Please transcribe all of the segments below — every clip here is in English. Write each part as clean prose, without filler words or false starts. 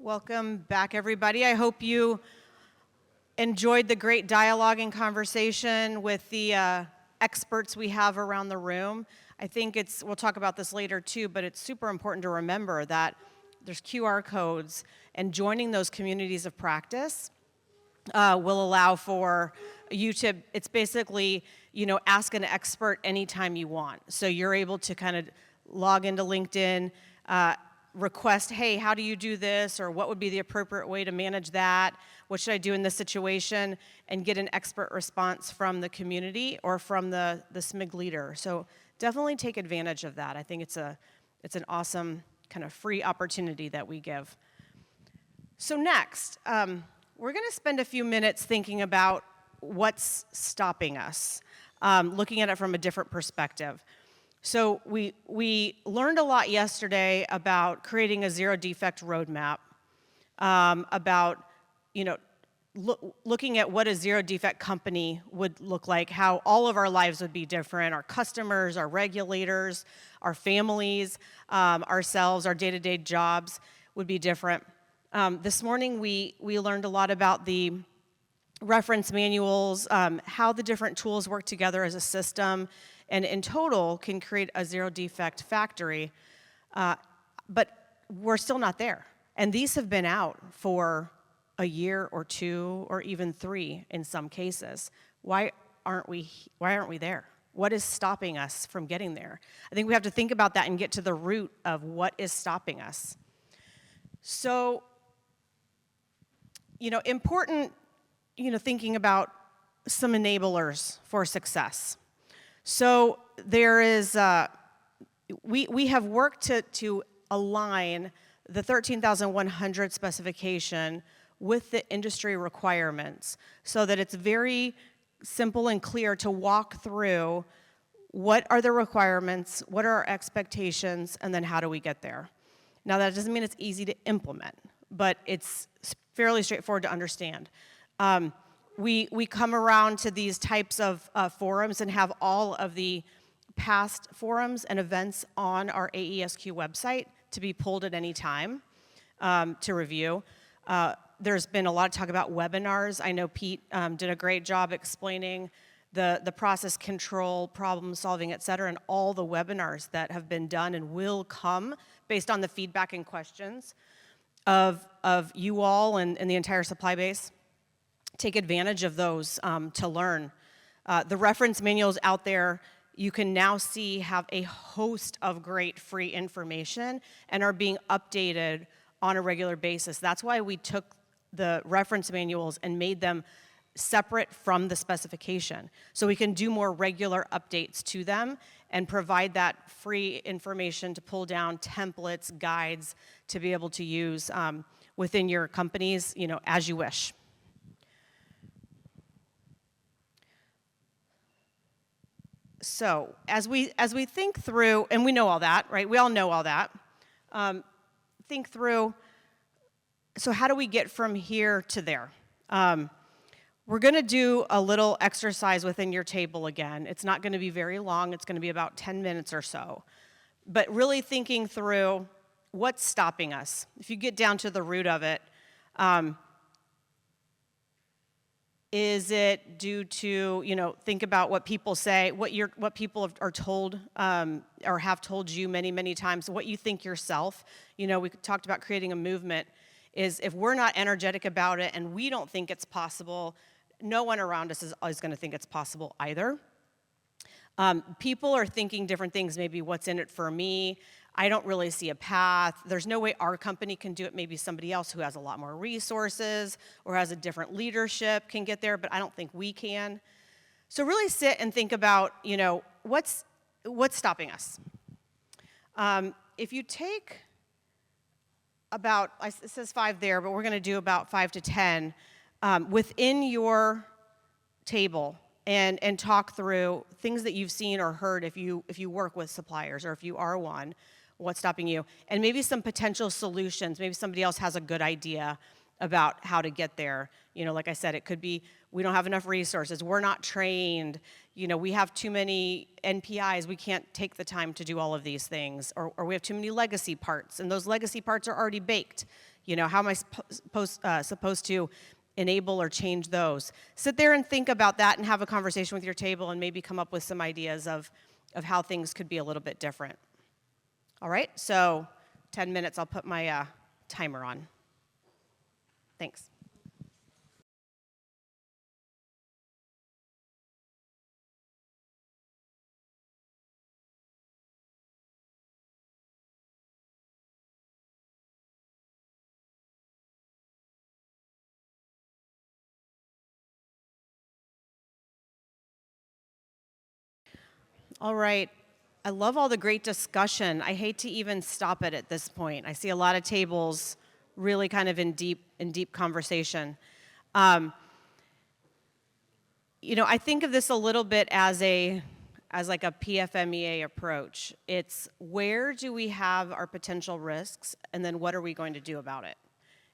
Welcome back, everybody. I hope you enjoyed the great dialogue and conversation with the experts we have around the room. I think we'll talk about this later too, but it's super important to remember that there's QR codes, and joining those communities of practice will allow for you to, it's basically, ask an expert anytime you want. So you're able to kind of log into LinkedIn, request, hey, how do you do this? Or what would be the appropriate way to manage that? What should I do in this situation? And get an expert response from the community or from the SMIG leader. So definitely take advantage of that. I think it's an awesome kind of free opportunity that we give. So next, we're going to spend a few minutes thinking about what's stopping us, looking at it from a different perspective. So we learned a lot yesterday about creating a zero defect roadmap, about looking at what a zero defect company would look like, how all of our lives would be different, our customers, our regulators, our families, ourselves, our day-to-day jobs would be different. This morning we learned a lot about the reference manuals, how the different tools work together as a system, and in total can create a zero defect factory, but we're still not there. And these have been out for a year or two or even 3 in some cases. Why aren't we there? What is stopping us from getting there? I think we have to think about that and get to the root of what is stopping us. So, important, thinking about some enablers for success. So there is, we have worked to align the 13,100 specification with the industry requirements so that it's very simple and clear to walk through what are the requirements, what are our expectations, and then how do we get there. Now that doesn't mean it's easy to implement, but it's fairly straightforward to understand. We come around to these types of forums and have all of the past forums and events on our AESQ website to be pulled at any time to review. There's been a lot of talk about webinars. I know Pete did a great job explaining the process control, problem solving, et cetera, and all the webinars that have been done and will come based on the feedback and questions of you all and the entire supply base. Take advantage of those to learn. The reference manuals out there, you can now see have a host of great free information and are being updated on a regular basis. That's why we took the reference manuals and made them separate from the specification. So we can do more regular updates to them and provide that free information to pull down templates, guides to be able to use within your companies, as you wish. So as we think through, and we know all that, right? We all know all that. Think through, so how do we get from here to there? We're going to do a little exercise within your table again. It's not going to be very long. It's going to be about 10 minutes or so. But really thinking through what's stopping us. If you get down to the root of it, is it due to, think about what people say, what people are told or have told you many, many times, what you think yourself. We talked about creating a movement, is if we're not energetic about it and we don't think it's possible, no one around us is always going to think it's possible either. People are thinking different things, maybe what's in it for me. I don't really see a path. There's no way our company can do it. Maybe somebody else who has a lot more resources or has a different leadership can get there, but I don't think we can. So really sit and think about, what's stopping us. If you take about, it says 5 there, but we're going to do about 5 to 10 within your table and talk through things that you've seen or heard if you work with suppliers or if you are one. What's stopping you, and maybe some potential solutions. Maybe somebody else has a good idea about how to get there. Like I said, it could be we don't have enough resources, we're not trained, we have too many NPIs, we can't take the time to do all of these things, or we have too many legacy parts, and those legacy parts are already baked. You know, how am I supposed to enable or change those? Sit there and think about that and have a conversation with your table and maybe come up with some ideas of how things could be a little bit different. All right, so 10 minutes, I'll put my timer on. Thanks. All right. I love all the great discussion. I hate to even stop it at this point. I see a lot of tables really kind of in deep conversation. You know, I think of this a little bit as like a PFMEA approach. It's where do we have our potential risks, and then what are we going to do about it,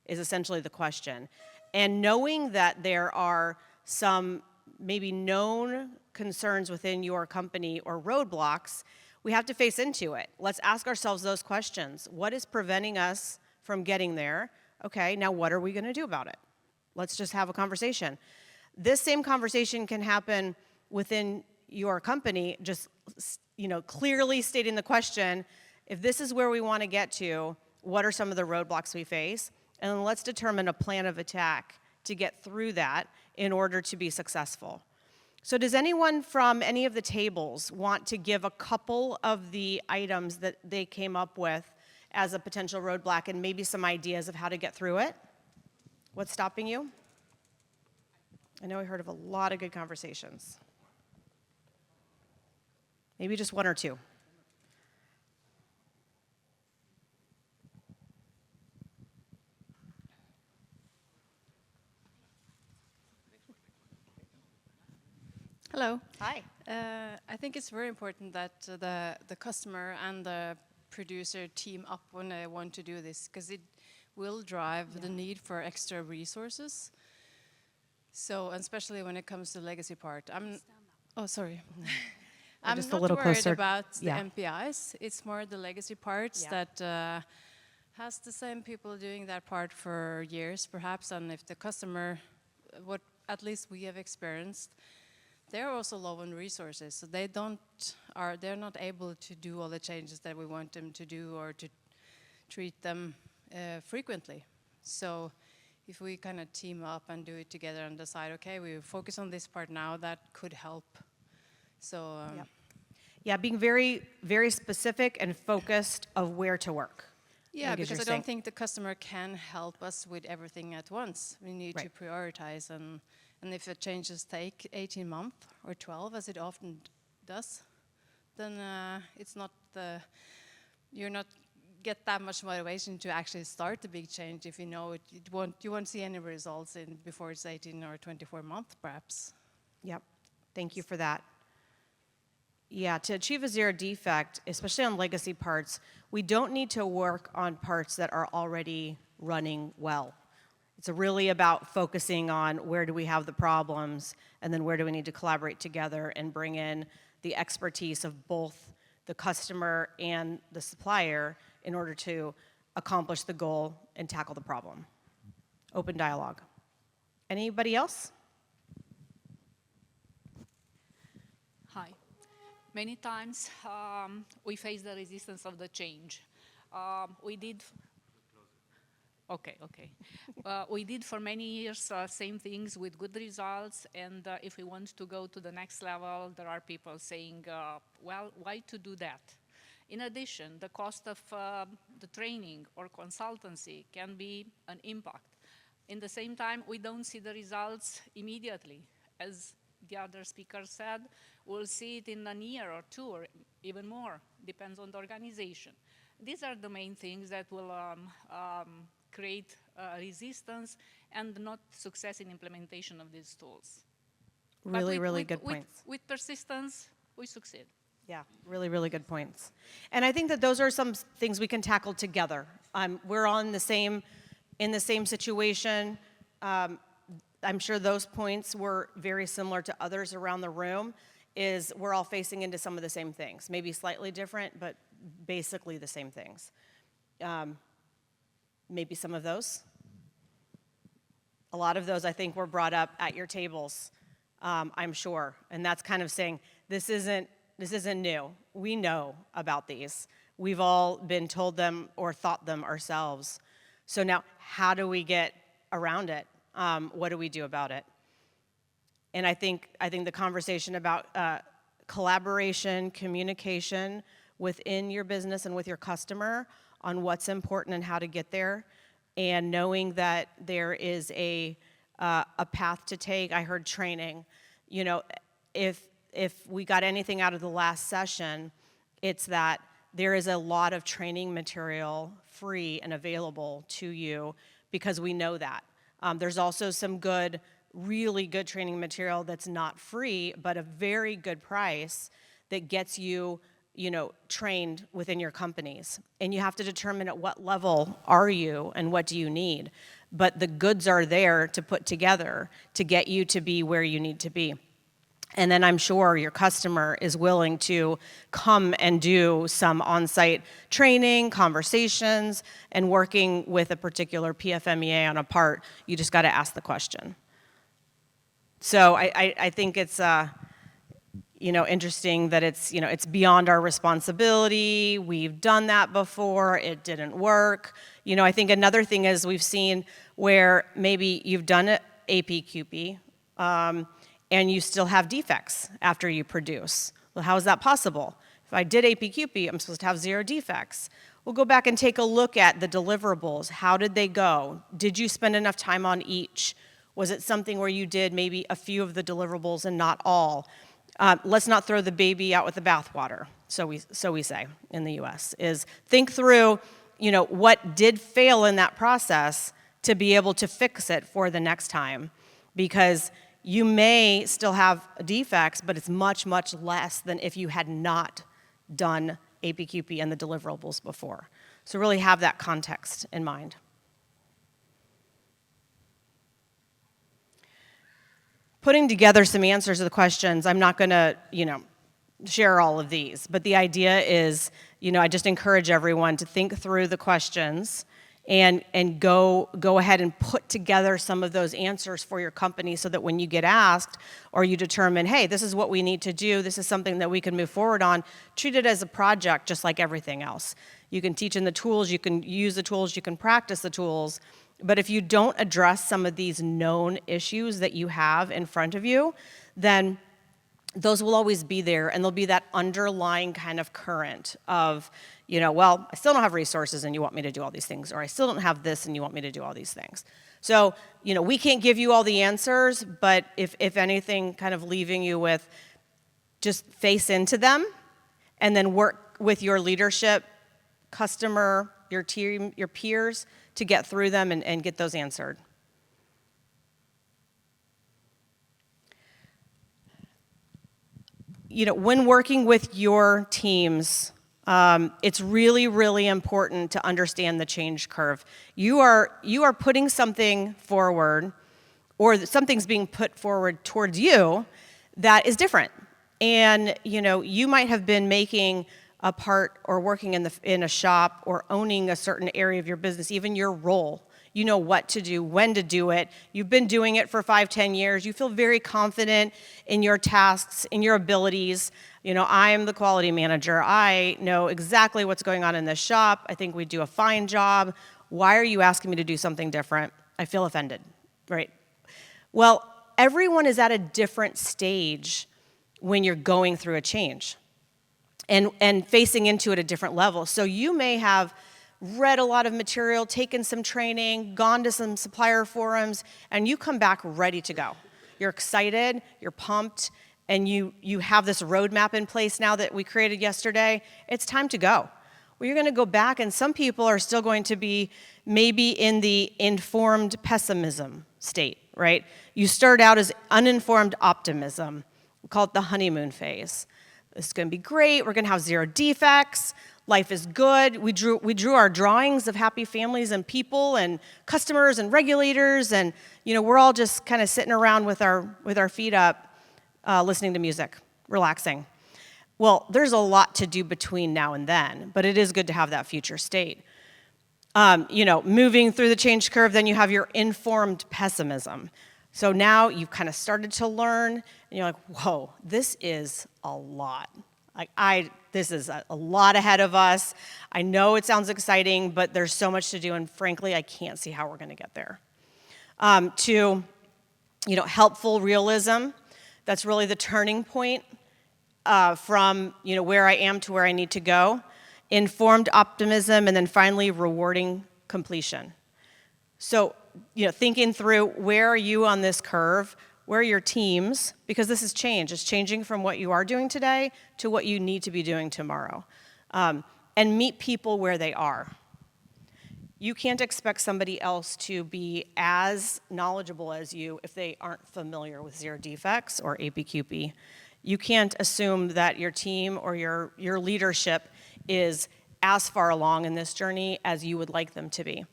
is essentially the question. And knowing that there are some maybe known concerns within your company or roadblocks, we have to face into it. Let's ask ourselves those questions. What is preventing us from getting there? Okay, now what are we going to do about it? Let's just have a conversation. This same conversation can happen within your company, just, you know, clearly stating the question, if this is where we want to get to, what are some of the roadblocks we face? And then let's determine a plan of attack to get through that in order to be successful. So does anyone from any of the tables want to give a couple of the items that they came up with as a potential roadblock and maybe some ideas of how to get through it? What's stopping you? I know we heard of a lot of good conversations. Maybe just one or two. Hello. Hi. I think it's very important that the customer and the producer team up when they want to do this, because it will drive the need for extra resources. So, especially when it comes to the legacy part. Oh, sorry. I'm just not a little worried closer. about the MPIs. It's more the legacy parts that has the same people doing that part for years, perhaps. And if the customer, what at least we have experienced, they're also low on resources, so they're not able to do all the changes that we want them to do or to treat them frequently. So if we kind of team up and do it together and decide, okay, we focus on this part now, that could help. So yeah, being very, very specific and focused of where to work. Yeah, because I don't think the customer can help us with everything at once. We need to prioritize, and if the changes take 18 months or 12, as it often does, then it's not you're not get that much motivation to actually start the big change if you know you won't see any results before it's 18 or 24 months, perhaps. Yep, thank you for that. Yeah, to achieve a zero defect, especially on legacy parts, we don't need to work on parts that are already running well. It's really about focusing on where do we have the problems, and then where do we need to collaborate together and bring in the expertise of both the customer and the supplier in order to accomplish the goal and tackle the problem. Open dialogue. Anybody else? Hi. Many times we face the resistance of the change. We did for many years same things with good results, and if we want to go to the next level, there are people saying, well, why to do that? In addition, the cost of the training or consultancy can be an impact. In the same time, we don't see the results immediately. As the other speaker said, we'll see it in a year or two or even more, depends on the organization. These are the main things that will create resistance and not success in implementation of these tools. Really good points. With persistence, we succeed. Yeah, really good points. And I think that those are some things we can tackle together. We're in the same situation. I'm sure those points were very similar to others around the room, is we're all facing into some of the same things, maybe slightly different, but basically the same things. Maybe some of those. A lot of those, I think, were brought up at your tables, I'm sure. And that's kind of saying, this isn't new. We know about these. We've all been told them or thought them ourselves. So now, how do we get around it? What do we do about it? And I think the conversation about collaboration, communication within your business and with your customer on what's important and how to get there, and knowing that there is a path to take. I heard training. You know, if we got anything out of the last session, it's that there is a lot of training material free and available to you because we know that. There's also some really good training material that's not free, but a very good price that gets you, trained within your companies. And you have to determine at what level are you and what do you need. But the goods are there to put together to get you to be where you need to be. And then I'm sure your customer is willing to come and do some on-site training, conversations, and working with a particular PFMEA on a part. You just got to ask the question. So I think it's interesting that it's beyond our responsibility. We've done that before. It didn't work. I think another thing is we've seen where maybe you've done an APQP, and you still have defects after you produce. Well, how is that possible? If I did APQP, I'm supposed to have 0 defects. We'll go back and take a look at the deliverables. How did they go? Did you spend enough time on each? Was it something where you did maybe a few of the deliverables and not all? Let's not throw the baby out with the bathwater, so we say in the US, is think through, what did fail in that process to be able to fix it for the next time. Because you may still have defects, but it's much, much less than if you had not done APQP and the deliverables before. So really have that context in mind. Putting together some answers to the questions, I'm not going to, share all of these, but the idea is, I just encourage everyone to think through the questions and go ahead and put together some of those answers for your company so that when you get asked or you determine, hey, this is what we need to do, this is something that we can move forward on, treat it as a project just like everything else. You can teach in the tools, you can use the tools, you can practice the tools, but if you don't address some of these known issues that you have in front of you, then those will always be there, and there'll be that underlying kind of current of, well, I still don't have resources and you want me to do all these things, or I still don't have this and you want me to do all these things. So, we can't give you all the answers, but if anything, kind of leaving you with just face into them and then work with your leadership, customer, your team, your peers to get through them and get those answered. When working with your teams, it's really, really important to understand the change curve. You are putting something forward, or something's being put forward towards you that is different. And you might have been making a part or working in a shop or owning a certain area of your business, even your role. You know what to do, when to do it. You've been doing it for 5-10 years. You feel very confident in your tasks, in your abilities. I am the quality manager. I know exactly what's going on in this shop. I think we do a fine job. Why are you asking me to do something different? I feel offended, right? Well, everyone is at a different stage when you're going through a change and facing into it at a different level. So you may have read a lot of material, taken some training, gone to some supplier forums, and you come back ready to go. You're excited, you're pumped, and you have this roadmap in place now that we created yesterday. It's time to go. Well, you're going to go back, and some people are still going to be maybe in the informed pessimism state, right? You start out as uninformed optimism. We call it the honeymoon phase. It's going to be great. We're going to have 0 defects. Life is good. We drew our drawings of happy families and people and customers and regulators, and we're all just kind of sitting around with our feet up, listening to music, relaxing. Well, there's a lot to do between now and then, but it is good to have that future state. Moving through the change curve, then you have your informed pessimism. So now you've kind of started to learn, and you're like, whoa, this is a lot. This is a lot ahead of us. I know it sounds exciting, but there's so much to do, and frankly, I can't see how we're going to get there. To, helpful realism. That's really the turning point from, where I am to where I need to go. Informed optimism, and then finally, rewarding completion. So, thinking through where are you on this curve, where are your teams, because this is change. It's changing from what you are doing today to what you need to be doing tomorrow. And meet people where they are. You can't expect somebody else to be as knowledgeable as you if they aren't familiar with zero defects or APQP. You can't assume that your team or your leadership is as far along in this journey as you would like them to be.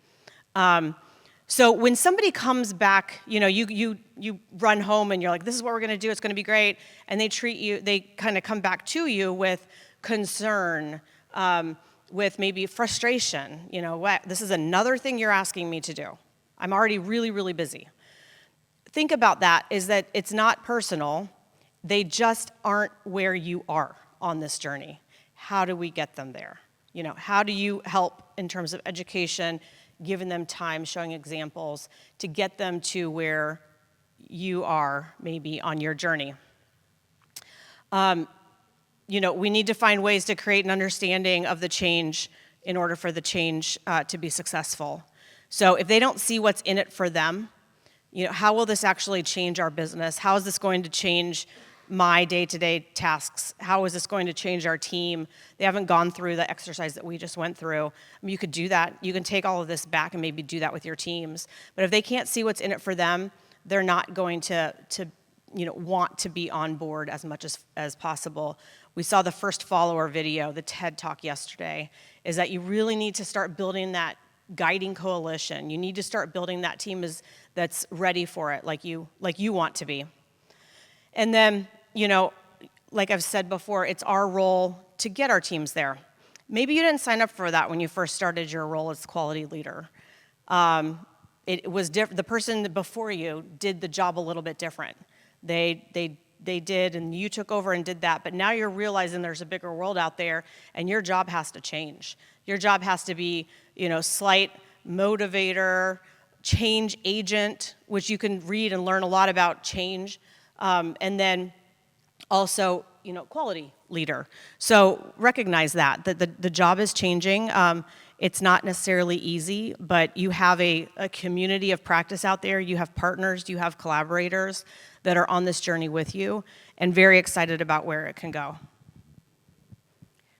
So when somebody comes back, you run home and you're like, this is what we're going to do, it's going to be great, and they kind of come back to you with concern, with maybe frustration. This is another thing you're asking me to do. I'm already really, really busy. Think about that, is that it's not personal. They just aren't where you are on this journey. How do we get them there? How do you help in terms of education, giving them time, showing examples to get them to where you are maybe on your journey? We need to find ways to create an understanding of the change in order for the change to be successful. So if they don't see what's in it for them, how will this actually change our business? How is this going to change my day-to-day tasks? How is this going to change our team? They haven't gone through the exercise that we just went through. You could do that. You can take all of this back and maybe do that with your teams. But if they can't see what's in it for them, they're not going to want to be on board as much as possible. We saw the first follower video, the TED Talk yesterday, is that you really need to start building that guiding coalition. You need to start building that team that's ready for it, like you want to be. And then, like I've said before, it's our role to get our teams there. Maybe you didn't sign up for that when you first started your role as quality leader. It was the person before you did the job a little bit different. They did, and you took over and did that, but now you're realizing there's a bigger world out there, and your job has to change. Your job has to be, slight motivator, change agent, which you can read and learn a lot about change, and then also, quality leader. So recognize that the job is changing. It's not necessarily easy, but you have a community of practice out there. You have partners, you have collaborators that are on this journey with you, and very excited about where it can go.